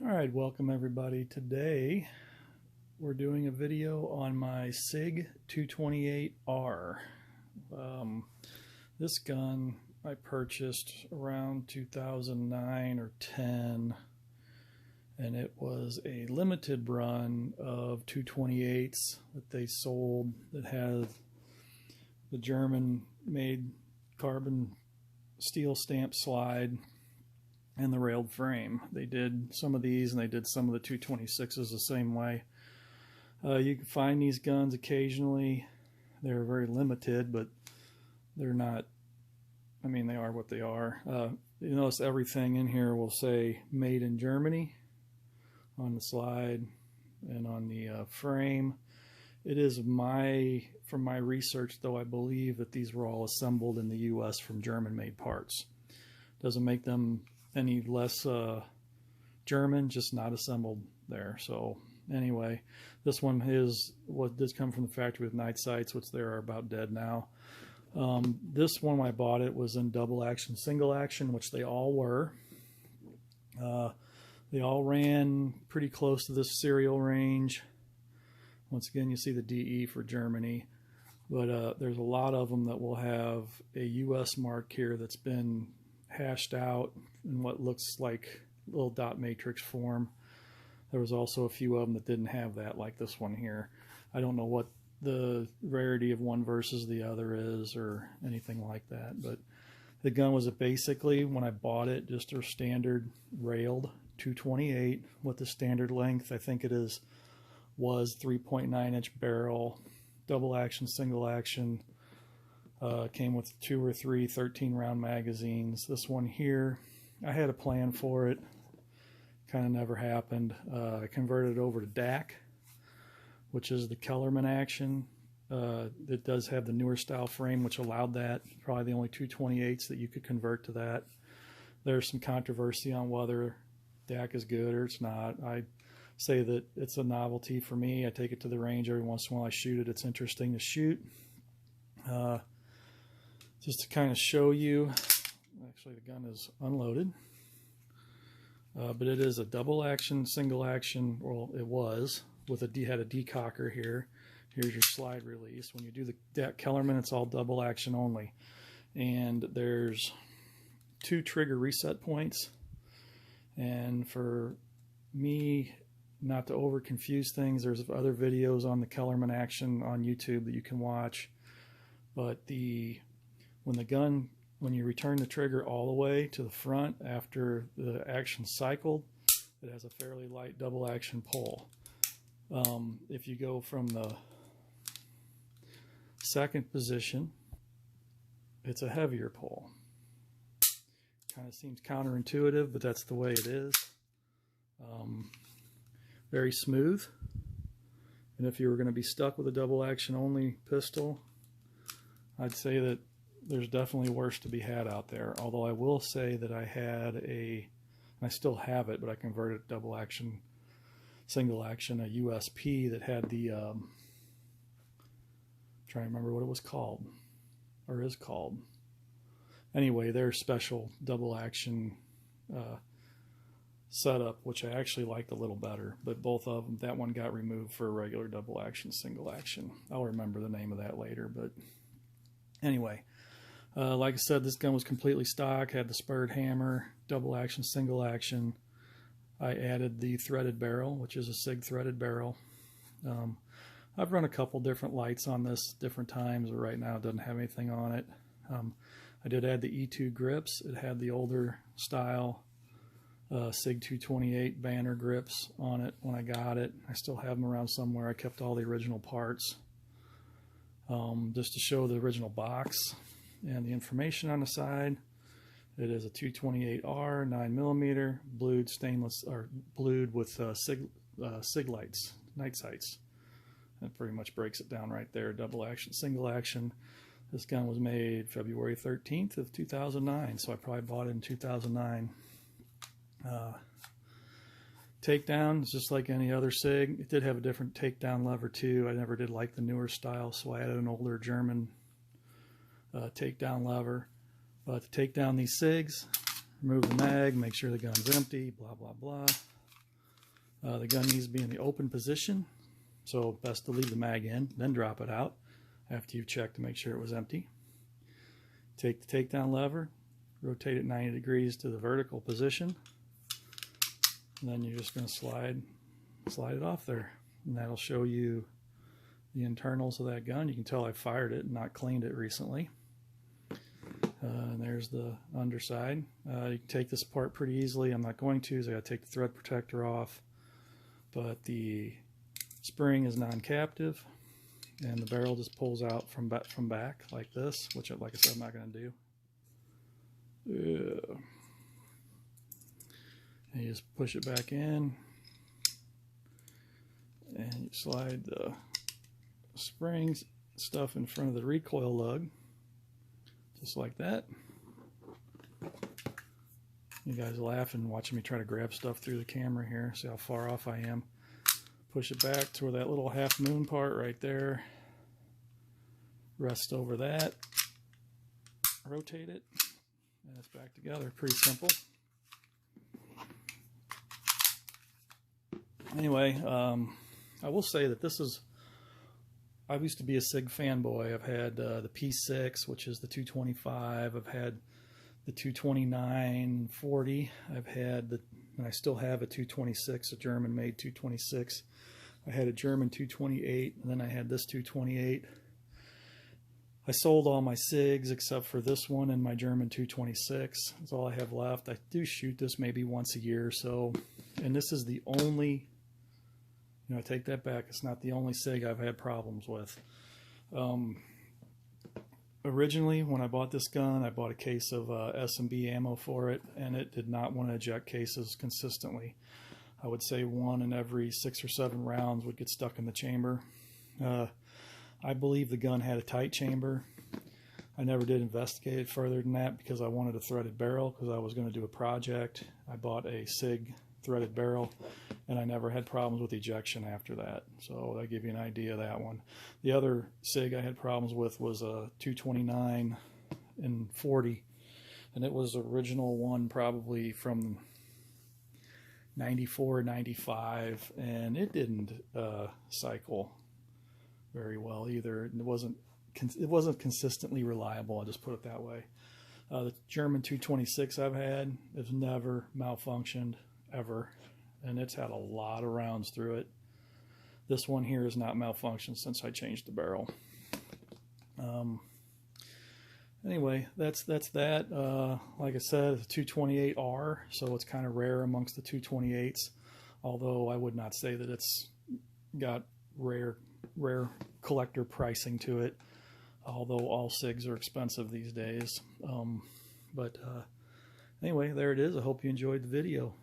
Alright, welcome everybody. Today we're doing a video on my Sig 228R. This gun I purchased around 2009 or 10, and it was a limited run of 228s that they sold that had the German made carbon steel stamp slide and the railed frame. They did some of these and they did some of the 226s the same way. You can find these guns occasionally. They're very limited, but they're not, I mean, they are what they are. You notice everything in here will say made in Germany on the slide and on the frame. It is from my research though, I believe that these were all assembled in the US from German made parts. Doesn't make them any less German, just not assembled there. So anyway, this one is what did come from the factory with night sights, which they are about dead now. This one, when I bought it, was in double action, single action, which they all were. They all ran pretty close to this serial range. Once again, you see the DE for Germany, but there's a lot of them that will have a US mark here that's been hashed out in what looks like little dot matrix form. There was also a few of them that didn't have that, like this one here. I don't know what the rarity of one versus the other is or anything like that, but the gun was basically, when I bought it, just a standard railed 228 with the standard length. I think it was 3.9 inch barrel, double action, single action. Came with 2 or 3 13 round magazines. This one here, I had a plan for it, kind of never happened. I converted it over to DAC, which is the Kellerman action. It does have the newer style frame, which allowed that. Probably the only 228s that you could convert to that. There's some controversy on whether DAC is good or it's not. I say that it's a novelty for me. I take it to the range every once in a while. I shoot it. It's interesting to shoot. Just to kind of show you, actually the gun is unloaded, but it is a double action, single action, well it was, with had a decocker here. Here's your slide release. When you do the Kellerman, it's all double action only. And there's 2 trigger reset points. And for me not to over confuse things, there's other videos on the Kellerman action on YouTube that you can watch. But when you return the trigger all the way to the front after the action cycled, it has a fairly light double action pull. If you go from the second position, it's a heavier pull. Kind of seems counterintuitive, but that's the way it is. Very smooth. And if you were going to be stuck with a double action only pistol, I'd say that there's definitely worse to be had out there. Although I will say that I had and I still have it, but I converted double action, single action, a USP that had the, trying to remember what it was called, or is called. Anyway, their special double action setup, which I actually liked a little better, but both of them, that one got removed for a regular double action, single action. I'll remember the name of that later, but anyway. Like I said, this gun was completely stock, had the spurred hammer, double action, single action. I added the threaded barrel, which is a Sig threaded barrel. I've run a couple different lights on this different times, but right now it doesn't have anything on it. I did add the E2 grips. It had the older style Sig 228 banner grips on it when I got it. I still have them around somewhere. I kept all the original parts just to show the original box and the information on the side. It is a 228R 9mm blued stainless, or blued with Sig lights, night sights. That pretty much breaks it down right there. Double action, single action. This gun was made February 13th of 2009, so I probably bought it in 2009. Takedown is just like any other Sig. It did have a different takedown lever too. I never did like the newer style, so I added an older German takedown lever. But to take down these SIGs, remove the mag, make sure the gun's empty, blah blah blah. The gun needs to be in the open position, so best to leave the mag in, then drop it out after you've checked to make sure it was empty. Take the takedown lever, rotate it 90 degrees to the vertical position, and then you're just going to slide it off there, and that'll show you the internals of that gun. You can tell I fired it and not cleaned it recently. And there's the underside. You can take this apart pretty easily. I'm not going to, so I got to take the thread protector off, but the spring is non-captive, and the barrel just pulls out from back like this, which, like I said, I'm not going to do. And you just push it back in, and you slide the springs stuff in front of the recoil lug, just like that. You guys are laughing watching me try to grab stuff through the camera here. See how far off I am. Push it back to where that little half moon part right there. Rest over that. Rotate it, and it's back together. Pretty simple. Anyway, I will say that this is, I used to be a Sig fanboy. I've had the P6, which is the 225. I've had the 229-40. I've had the, and I still have a 226, a German-made 226. I had a German 228, and then I had this 228. I sold all my SIGs except for this one and my German 226. That's all I have left. I do shoot this maybe once a year or so, and this is the only, you know, I take that back. It's not the only SIG I've had problems with. Originally, when I bought this gun, I bought a case of S&B ammo for it, and it did not want to eject cases consistently. I would say 1 in every 6 or 7 rounds would get stuck in the chamber. I believe the gun had a tight chamber. I never did investigate it further than that because I wanted a threaded barrel because I was going to do a project. I bought a SIG threaded barrel, and I never had problems with ejection after that. So that give you an idea of that one. The other SIG I had problems with was a 229 and 40, and it was the original one probably from 94, 95, and it didn't cycle very well either. It wasn't consistently reliable, I'll just put it that way. The German 226 I've had has never malfunctioned ever, and it's had a lot of rounds through it. This one here has not malfunctioned since I changed the barrel. Anyway, that's that. Like I said, it's a 228R, so it's kind of rare amongst the 228s, although I would not say that it's got rare collector pricing to it, although all SIGs are expensive these days. Anyway, there it is. I hope you enjoyed the video.